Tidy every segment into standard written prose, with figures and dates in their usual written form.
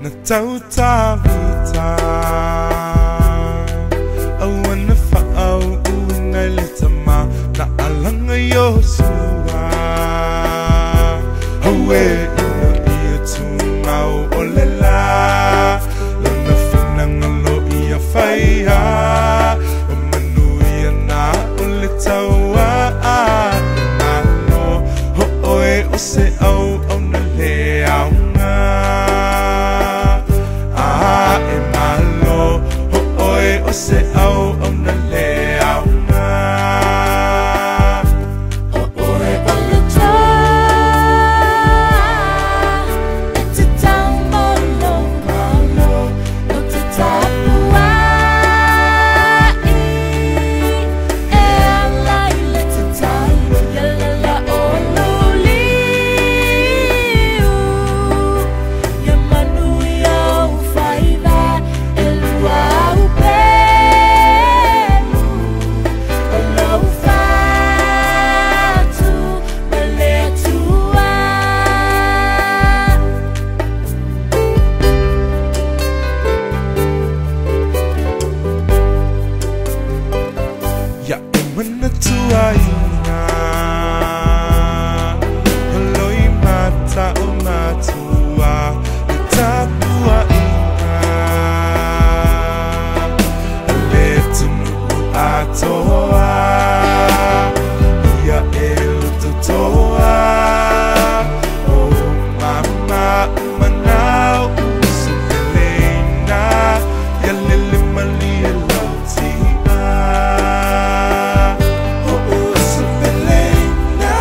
na Tafitoala. I wanna find una litama na alanga yosua. Awe ino ia tumau olela, lana finangalo ia faiha. Manuia na oletawa ano ho oe o se au na le aunga. E malo ho oe o se au na le aunga. Ho oe o le ta e te tau malo malo o te tapua I e alai le te tai ya la o luliu ya manui au faiva e lua au pelu o lau fatu ma le tua. Ya e mana tua ina holoi mata o matua le tapua ina le tumu atoa ia e lutotoa o mama manau usukelena ya lele malia lautia o usukelena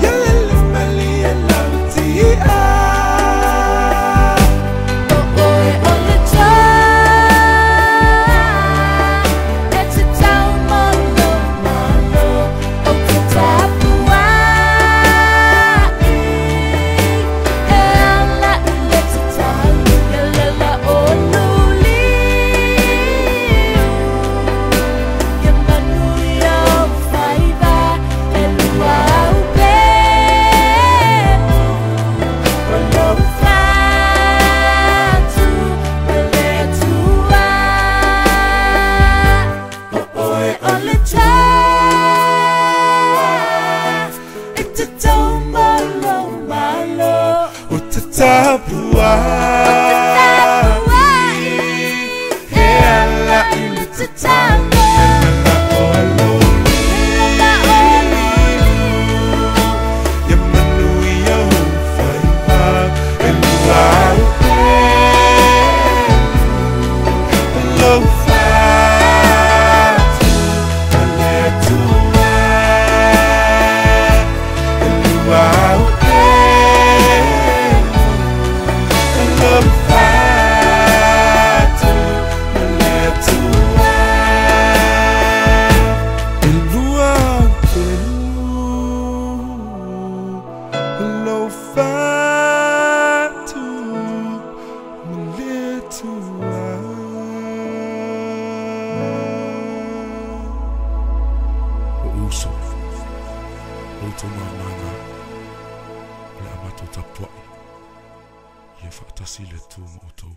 ya lele malia lautia. O oe o le ta e te tau malo malo o te tapua I e ala I le te tai ya lela o luliu ya manui au faiva e lua au pelu o lau fatu ma le tua. O oe o le ta e te tau malo malo o te tapua e ala I le te talo o ya manui au faiva e lua au pelu o lau fatu ma le tua e lua au pelu o lau fatu ma le tua e lua au pelu o lau fatu ma le tua. O uso o tona mana le amato tapuai ia whaatasi le tū mo tau.